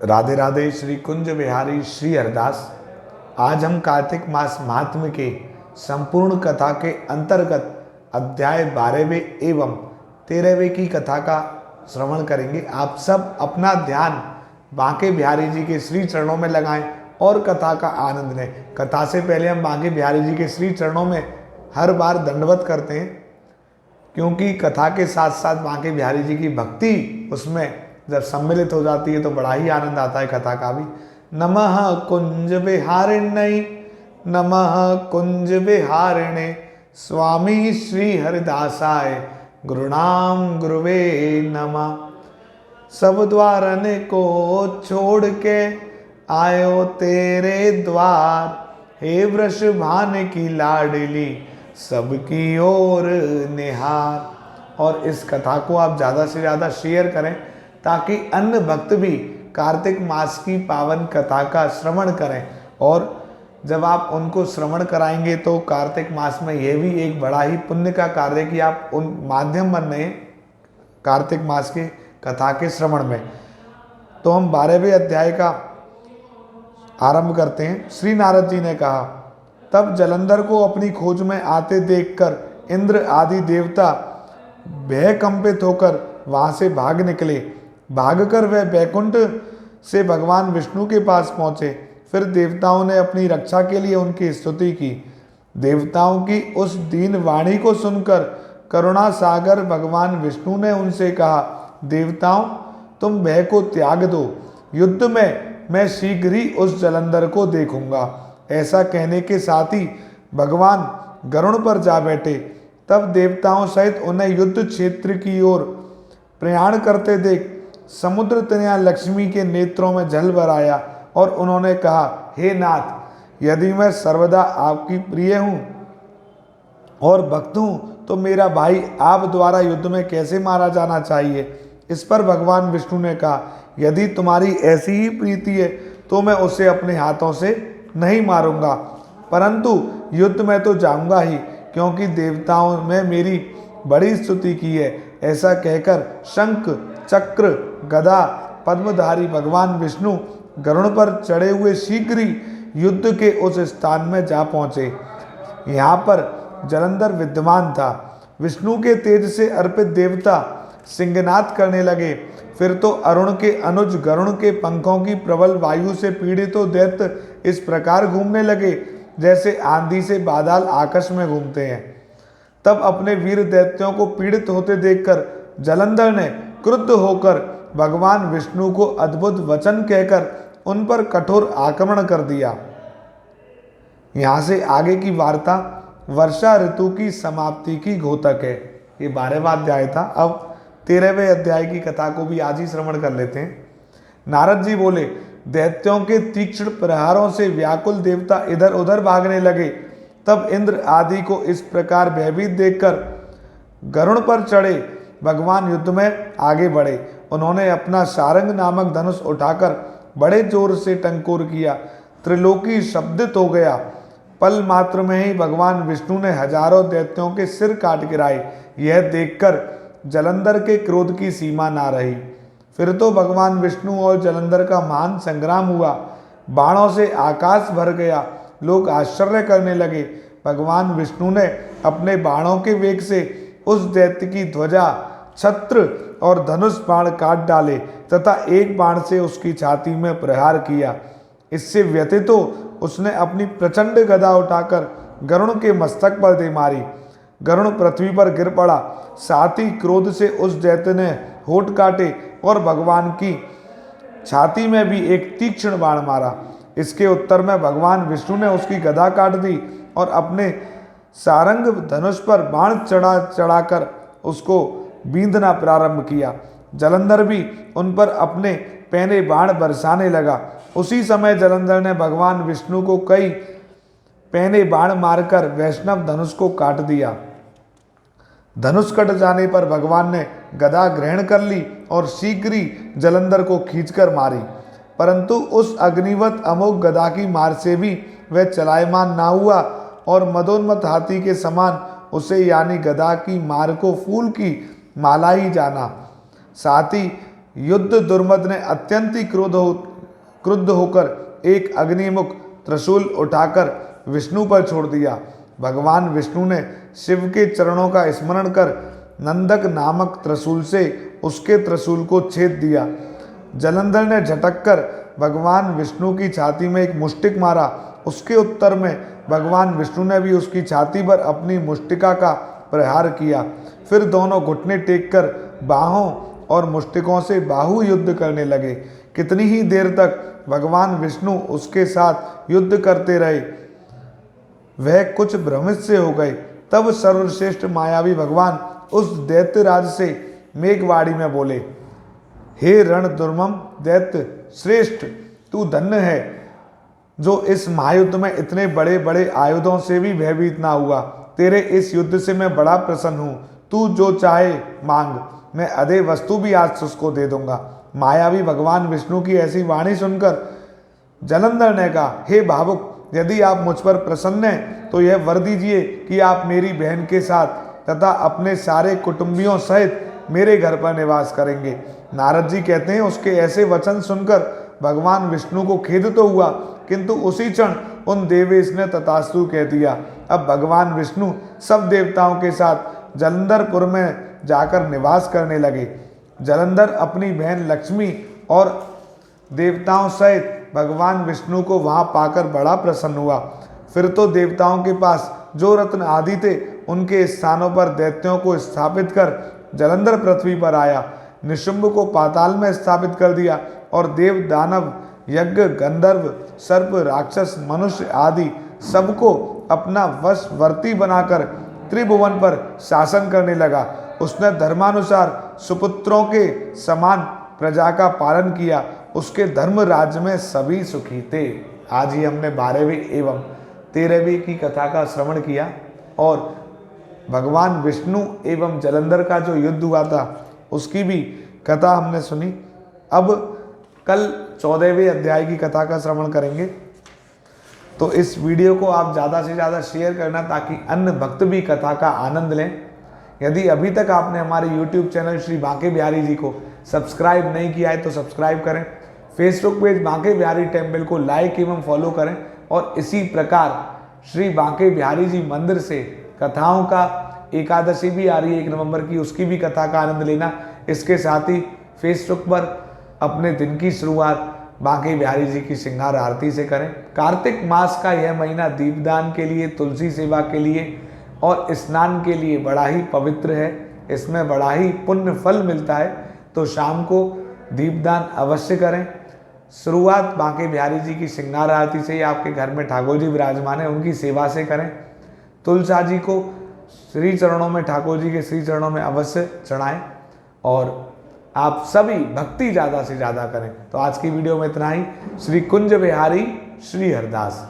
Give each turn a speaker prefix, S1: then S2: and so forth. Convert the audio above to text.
S1: राधे राधे। श्री कुंज बिहारी श्री हरदास। आज हम कार्तिक मास महात्म्य के संपूर्ण कथा के अंतर्गत अध्याय 12वें एवं 13वें की कथा का श्रवण करेंगे। आप सब अपना ध्यान बांके बिहारी जी के श्री चरणों में लगाएं और कथा का आनंद लें। कथा से पहले हम बांके बिहारी जी के श्री चरणों में हर बार दंडवत करते हैं, क्योंकि कथा के साथ साथ बांके बिहारी जी की भक्ति उसमें जब सम्मिलित हो जाती है तो बड़ा ही आनंद आता है कथा का भी। नमः कुंज बिहारिण्यै, नमः कुंज बिहारिणे, स्वामी श्री हरिदासाय, गुरुनाम गुरुवे नमः। सब द्वारन को छोड़ के आयो तेरे द्वार, हे वृषभान की लाडली सबकी ओर निहार। और इस कथा को आप ज़्यादा से ज़्यादा शेयर करें ताकि अन्य भक्त भी कार्तिक मास की पावन कथा का श्रवण करें। और जब आप उनको श्रवण कराएंगे तो कार्तिक मास में यह भी एक बड़ा ही पुण्य का कार्य कि आप उन माध्यम बन रहे हैं कार्तिक मास के कथा के श्रवण में। तो हम 12वें अध्याय का आरंभ करते हैं। श्री नारद जी ने कहा, तब जलंधर को अपनी खोज में आते देखकर इंद्र आदि देवता भय कंपित होकर वहां से भाग निकले। भागकर वह बैकुंठ से भगवान विष्णु के पास पहुंचे। फिर देवताओं ने अपनी रक्षा के लिए उनकी स्तुति की। देवताओं की उस दीन वाणी को सुनकर करुणा सागर भगवान विष्णु ने उनसे कहा, देवताओं तुम भय को त्याग दो, युद्ध में मैं शीघ्र ही उस जलंधर को देखूंगा। ऐसा कहने के साथ ही भगवान गरुड़ पर जा बैठे। तब देवताओं सहित उन्हें युद्ध क्षेत्र की ओर प्रयाण करते देख समुद्र तनया लक्ष्मी के नेत्रों में जल भर आया और उन्होंने कहा, हे नाथ, यदि मैं सर्वदा आपकी प्रिय हूँ और भक्त हूँ तो मेरा भाई आप द्वारा युद्ध में कैसे मारा जाना चाहिए। इस पर भगवान विष्णु ने कहा, यदि तुम्हारी ऐसी ही प्रीति है तो मैं उसे अपने हाथों से नहीं मारूंगा, परंतु युद्ध में तो जाऊंगा ही, क्योंकि देवताओं ने मेरी बड़ी स्तुति की है। ऐसा कहकर शंख चक्र गदा पद्मधारी भगवान विष्णु गरुड़ पर चढ़े हुए शीघ्र ही युद्ध के उस स्थान में जा पहुंचे। यहाँ पर जलंधर विद्यमान था। विष्णु के तेज से अर्पित देवता सिंहनाद करने लगे। फिर तो अरुण के अनुज गरुड़ के पंखों की प्रबल वायु से पीड़ित तो दैत्य इस प्रकार घूमने लगे जैसे आंधी से बादल आकाश में घूमते हैं। तब अपने वीर दैत्यों को पीड़ित होते देखकर जलंधर ने क्रुद्ध होकर भगवान विष्णु को अद्भुत वचन कहकर उन पर कठोर आक्रमण कर दिया। यहाँ से आगे की वार्ता वर्षा ऋतु की समाप्ति की घोतक है। ये 12वां अध्याय था। अब 13वें अध्याय की कथा को भी आज ही श्रवण कर लेते हैं। नारद जी बोले, दैत्यों के तीक्ष्ण प्रहारों से व्याकुल देवता इधर उधर भागने लगे। तब इंद्र आदि को इस प्रकार भयभीत देखकर गरुड़ पर चढ़े भगवान युद्ध में आगे बढ़े। उन्होंने अपना सारंग नामक धनुष उठाकर बड़े जोर से टंकोर किया। त्रिलोकी शब्दित हो गया। पल मात्र में ही भगवान विष्णु ने हजारों दैत्यों के सिर काट गिराए। यह देखकर जलंधर के क्रोध की सीमा ना रही। फिर तो भगवान विष्णु और जलंधर का महान संग्राम हुआ। बाणों से आकाश भर गया। लोग आश्चर्य करने लगे। भगवान विष्णु ने अपने बाणों के वेग से उस दैत्य की ध्वजा, छत्र और धनुष बाण काट डाले तथा एक बाण से उसकी छाती में प्रहार किया। इससे व्यथित तो उसने अपनी प्रचंड गदा उठाकर गरुड़ के मस्तक पर दे मारी। गरुड़ पृथ्वी पर गिर पड़ा। साथ ही क्रोध से उस दैत्य ने होठ काटे और भगवान की छाती में भी एक तीक्ष्ण बाण मारा। इसके उत्तर में भगवान विष्णु ने उसकी गदा काट दी और अपने सारंग धनुष पर बाण चढ़ाकर उसको बींधना प्रारंभ किया। जलंधर भी उन पर अपने पहने बाण बरसाने लगा। उसी समय जलंधर ने भगवान विष्णु को कई पहने बाण मारकर वैष्णव धनुष को काट दिया। धनुष कट जाने पर भगवान ने गदा ग्रहण कर ली और शीघ्र ही जलंधर को खींचकर मारी, परंतु उस अग्निवत अमोघ गदा की मार से भी वह चलायमान ना हुआ और मदोन्मत हाथी के समान उसे यानी गदा की मार को फूल की माला ही जाना। साथ ही युद्ध दुर्मद ने अत्यंत ही क्रुद्ध होकर एक अग्निमुख त्रिशूल उठाकर विष्णु पर छोड़ दिया। भगवान विष्णु ने शिव के चरणों का स्मरण कर नंदक नामक त्रिशूल से उसके त्रिशूल को छेद दिया। जलंधर ने झटक कर भगवान विष्णु की छाती में एक मुष्टिक मारा। उसके उत्तर में भगवान विष्णु ने भी उसकी छाती पर अपनी मुष्टिका का प्रहार किया। फिर दोनों घुटने टेककर बाहों और मुष्टिकों से बाहु युद्ध करने लगे। कितनी ही देर तक भगवान विष्णु उसके साथ युद्ध करते रहे, वह कुछ भ्रमित से हो गए। तब सर्वश्रेष्ठ मायावी भगवान उस दैत्यराज से मेघवाणी में बोले, हे रण दुर्मम दैत्य श्रेष्ठ, तू धन्य है जो इस महायुद्ध में इतने बड़े बड़े आयुधों से भी भयभीत ना हुआ। तेरे इस युद्ध से मैं बड़ा प्रसन्न हूँ। तू जो चाहे मांग, मैं अधे वस्तु भी आज तुझको दे दूंगा। मायावी भगवान विष्णु की ऐसी वाणी सुनकर जलंधर ने कहा, हे भावुक, यदि आप मुझ पर प्रसन्न हैं तो यह वर दीजिए कि आप मेरी बहन के साथ तथा अपने सारे कुटुंबियों सहित मेरे घर पर निवास करेंगे। नारद जी कहते हैं, उसके ऐसे वचन सुनकर भगवान विष्णु को खेद तो हुआ, किंतु उसी क्षण उन देवेश ने तथास्तु कह दिया। अब भगवान विष्णु सब देवताओं के साथ जलंधरपुर में जाकर निवास करने लगे। जलंधर अपनी बहन लक्ष्मी और देवताओं सहित भगवान विष्णु को वहां पाकर बड़ा प्रसन्न हुआ। फिर तो देवताओं के पास जो रत्न आदि थे उनके स्थानों पर दैत्यों को स्थापित कर जलंधर पृथ्वी पर आया। निशुंभ को पाताल में स्थापित कर दिया और देव दानव यज्ञ गंधर्व सर्प राक्षस मनुष्य आदि सबको अपना वशवर्ती बनाकर त्रिभुवन पर शासन करने लगा। उसने धर्मानुसार सुपुत्रों के समान प्रजा का पालन किया। उसके धर्म राज्य में सभी सुखी थे। आज ही हमने 12वीं एवं 13वीं की कथा का श्रवण किया और भगवान विष्णु एवं जलंधर का जो युद्ध हुआ था उसकी भी कथा हमने सुनी। अब कल 14वें अध्याय की कथा का श्रवण करेंगे। तो इस वीडियो को आप ज़्यादा से ज़्यादा शेयर करना ताकि अन्य भक्त भी कथा का आनंद लें। यदि अभी तक आपने हमारे YouTube चैनल श्री बांके बिहारी जी को सब्सक्राइब नहीं किया है तो सब्सक्राइब करें। Facebook page Banke Bihari temple को लाइक एवं फॉलो करें और इसी प्रकार श्री बांके बिहारी जी मंदिर से कथाओं का एकादशी भी आ रही है 1 नवंबर की, उसकी भी कथा का आनंद लेना। इसके साथ ही फेसबुक पर अपने दिन की शुरुआत बांके बिहारी जी की श्रृंगार आरती से करें। कार्तिक मास का यह महीना दीपदान के लिए, तुलसी सेवा के लिए और स्नान के लिए बड़ा ही पवित्र है। इसमें बड़ा ही पुण्य फल मिलता है। तो शाम को दीपदान अवश्य करें। शुरुआत बांके बिहारी जी की श्रृंगार आरती से ही आपके घर में ठाकुर जी विराजमान है उनकी सेवा से करें। तुलसा जी को श्री चरणों में, ठाकुर जी के श्री चरणों में अवश्य चढ़ाएं और आप सभी भक्ति ज़्यादा से ज़्यादा करें। तो आज की वीडियो में इतना ही। श्री कुंज बिहारी श्री हरदास।